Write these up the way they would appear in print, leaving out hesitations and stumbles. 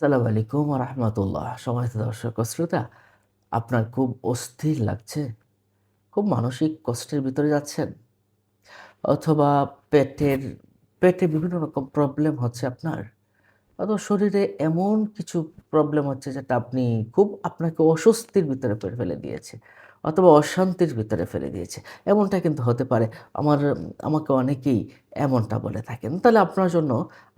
আসসালামু আলাইকুম ওয়া রাহমাতুল্লাহ। সম্মানিত দর্শক ও শ্রোতা, আপনার খুব অস্থির লাগছে? খুব মানসিক কষ্টের ভিতরে যাচ্ছেন? অথবা পেটের পেটে বিভিন্ন রকম প্রবলেম হচ্ছে আপনার? অথবা শরীরে এমন কিছু প্রবলেম হচ্ছে যেটা আপনাকে অস্বস্তির ভিতরে ফেলে দিয়েছে অথবা অশান্তির ভিতরে ফেলে দিয়েছে। এমনটা কিন্তু হতে পারে। আমাকে অনেকেই এমনটা বলে থাকেন। তাহলে আপনার জন্য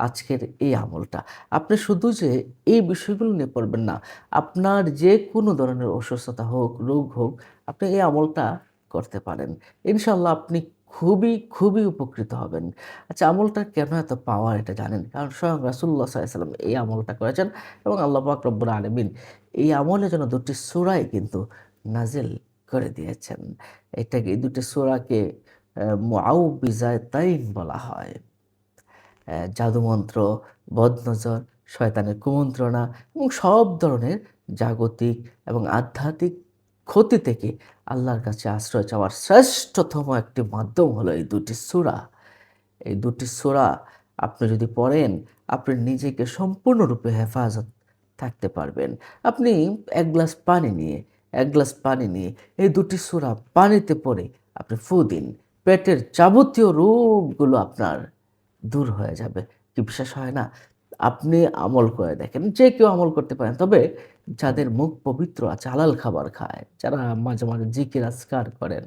আজকের এই আমলটা। আপনি শুধু যে এই বিষয়গুলো নিয়ে পড়বেন না, আপনার যেকোনো ধরনের অসুস্থতা হোক, রোগ হোক, আপনি এই আমলটা করতে পারেন। ইনশাআল্লাহ আপনি খুবই উপকৃত হবেন। আচ্ছা, আমলটার কেন এত পাওয়ার এটা জানেন? কারণ স্বয়ং রাসূলুল্লাহ সাল্লাল্লাহু আলাইহি ওয়াসাল্লাম এই আমলটা করেছেন এবং আল্লাহ পাক রব্বুল আলামিন এই আমলের জন্য ২ টি সূরাই কিন্তু নাজিল করে দিয়েছেন। এই ২ টি সূরাকে মুআউবিজাতাইন বলা হয়। জাদুমন্ত্র, বদনজর, শয়তানের কুমন্ত্রণা এবং সব ধরনের জাগতিক এবং আধ্যাত্মিক ক্ষতি থেকে আল্লাহর কাছে আশ্রয় চাওয়ার শ্রেষ্ঠতম একটি মাধ্যম হলো এই ২ টি সূরা। এই ২ টি সূরা আপনি যদি পড়েন, আপনি নিজেকে সম্পূর্ণরূপে হেফাজত থাকতে পারবেন। আপনি ১ গ্লাস পানি নিয়ে ১ গ্লাস পানি নিয়ে এই ২ টি সূরা পানিতে পড়ে আপনি ফু দিন। পেটের যাবতীয় রোগগুলো আপনার দূর হয়ে যাবে। কি বিশ্বাস হয় না? আপনি আমল করে দেখেন। যে কেউ আমল করতে পারেন। তবে যাদের মুখ পবিত্র আছে, হালাল খাবার খায়, যারা মাঝে জিকির আজকার করেন,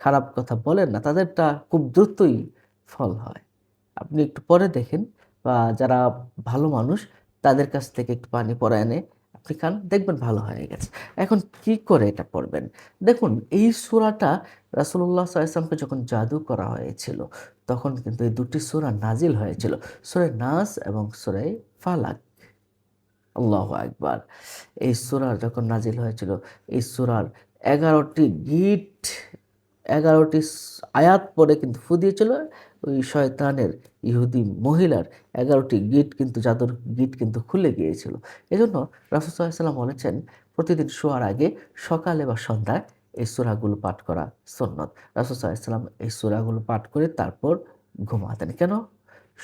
খারাপ কথা বলেন না, তাদেরটা খুব দ্রুতই ফল হয়। আপনি একটু পরে দেখেন বা যারা ভালো মানুষ তাদের কাছ থেকে একটু পানি পড়া এনে আপনি খান, দেখবেন ভালো হয়ে গেছে। এখন কি করে এটা পড়বেন? দেখুন, এই সূরাটা রাসূলুল্লাহ সাল্লাল্লাহু আলাইহি ওয়াসাল্লামকে যখন জাদু করা হয়েছিল, তখন কিন্তু এই ২ টি সূরা নাজিল হয়েছিল। সূরা নাস এবং সূরা ফালাক। আল্লাহু আকবার! এই সূরা যখন নাজিল হয়েছিল, এই সূরার ১১ টি গিট ১১ টি আয়াত পড়ে কিন্তু ফু দিয়েছিল ওই শয়তানের ইহুদি মহিলার ১১ টি গিট কিন্তু জাদুর গিট কিন্তু খুলে গিয়েছিল। এজন্য রাসূল সাল্লাল্লাহু আলাইহি ওয়াসাল্লাম বলেছেন, প্রতিদিন শোয়ার আগে সকালে বা সন্ধ্যায় এই সূরাগুলো পাঠ করা সুন্নত। রাসূল সাল্লাল্লাহু আলাইহি ওয়াসাল্লাম এই সূরাগুলো পাঠ করে তারপর ঘুমাতেন। কেন?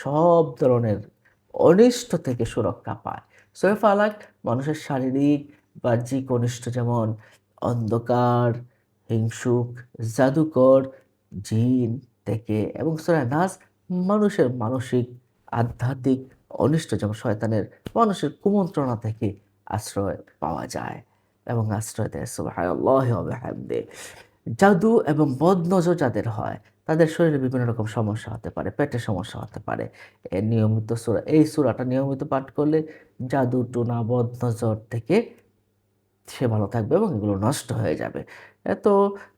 সব ধরনের অনিষ্ট থেকে সুরক্ষা পায়। সূরা ফালাক মানুষের শারীরিক, বাহ্যিক অনিষ্ট যেমন অন্ধকার, হিংসুক, জাদুকর, জিন থেকে এবং সূরা নাস মানুষের মানসিক, আধ্যাত্মিক অনিষ্ট যেমন শয়তানের মানুষের কুমন্ত্রণা থেকে আশ্রয় পাওয়া যায় এবং আশ্রয় দেয় সুবহানাল্লাহি ওয়া বিহামদিহি। জাদু এবং বদনজর যাদের হয়, তাদের শরীরে বিভিন্ন রকম সমস্যা হতে পারে, পেটের সমস্যা হতে পারে। এই সূরাটা নিয়মিত পাঠ করলে জাদু, টোনা, বদনজর থেকে সে ভালো থাকবে এবং এগুলো নষ্ট হয়ে যাবে। তো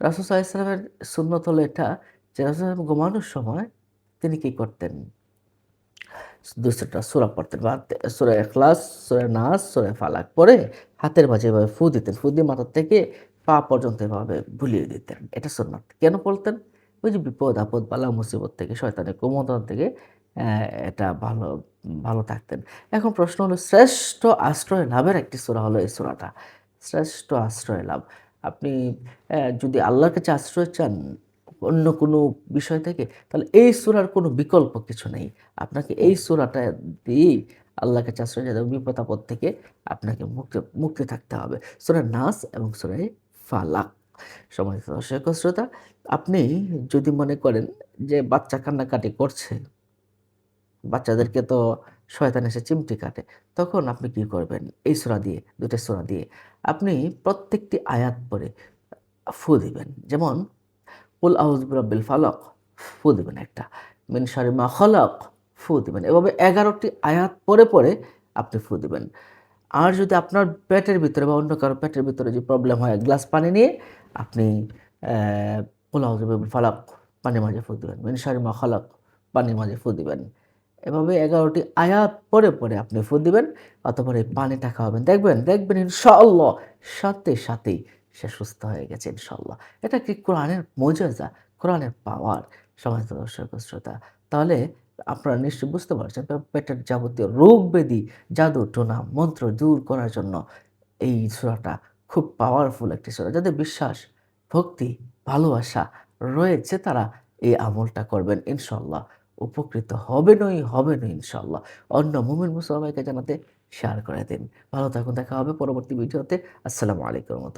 রাসূল সাল্লাল্লাহু আলাইহি ওয়াসাল্লামের সুন্নত হলো এটা যে রাসূল সাল্লাল্লাহু আলাইহি ওয়াসাল্লাম ঘুমানোর সময় তিনি কি করতেন? ২ টা সূরা পড়তেন বা সূরা ইখলাস, সূরা নাস, সূরা ফালাক পড়ে হাতের মাঝে এভাবে ফু দিতেন। ফু দিয়ে মাথা থেকে পা পর্যন্ত এভাবে বুলিয়ে দিতেন। এটা সুন্নাত। কেন বলতেন? ওই যে বিপদ-আপদ, বালা-মুসিবত থেকে, শয়তানের কুমন্ত্রণা থেকে অ্যা এটা ভালো থাকতেন। এখন প্রশ্ন হলো শ্রেষ্ঠ আশ্রয় লাভের একটি সূরা হলো এই সূরাটা। শ্রেষ্ঠ আশ্রয় লাভ। আপনি যদি আল্লাহর কাছে আশ্রয় চান অন্য কোনো বিষয় থেকে, তাহলে এই সূরার কোনো বিকল্প কিছু নেই। আপনাকে এই সূরাটা দিয়েই আল্লাহর কাছে আশ্রয় চাইতে হবে। বিপদ-আপদ থেকে আপনাকে মুক্তি থাকতে হবে। সূরা নাস এবং সূরা ফালাক। সম্মানিত দর্শক ও শ্রোতা, আপনি যদি মনে করেন যে বাচ্চা কান্নাকাটি করছে, বাচ্চাদেরকে তো শয়তান এসে চিমটি কাটে। তখন আপনি কি করবেন? এই সূরা দিয়ে, ২ টা সূরা দিয়ে আপনি প্রত্যেকটি আয়াত পড়ে ফু দিবেন। যেমন কুল আউযু বিরাব্বিল ফালাক ফু দিবেন একটা। মিন শাররি মা খালাক ফু দিবেন। এভাবে ১১ টি আয়াত পড়ে আপনি ফু দিবেন। আর যদি আপনার পেটের ভিতরে বা অন্য কারো পেটের ভিতরে যে প্রবলেম হয়, ১ গ্লাস পানি নিয়ে আপনি কুল আউযু বিরাব্বিল ফালাক পানির মাঝে ফু দিবেন। মিন শাররি মা খালাক পানির মাঝে ফু দিবেন। এভাবে ১১ টি আয়াত পড়ে আপনি ফু দিবেন। অতঃপর এই পানিটা খাওয়াবেন। দেখবেন ইনশাআল্লাহ সাথেই সে সুস্থ হয়ে গেছে ইনশাআল্লাহ। এটা কি কোরআনের মুজিজা, কোরআনের পাওয়ার। সম্মানিত দর্শক ও শ্রোতা। তাহলে আপনারা নিশ্চয়ই বুঝতে পারছেন পেটের যাবতীয় রোগ ব্যাধি, জাদু টোনা মন্ত্র দূর করার জন্য এই সূরাটা খুব পাওয়ারফুল একটি সূরা। যাদের বিশ্বাস, ভক্তি, ভালোবাসা রয়েছে তারা এই আমলটা করবেন ইনশাআল্লাহ। উপকৃত হবেনই ইনশাআল্লাহ। অন্য মুমিন মুসলমানকে জানাতে শেয়ার করে দিন। ভালো থাকুন, দেখা হবে পরবর্তী ভিডিওতে। আসসালামু আলাইকুম।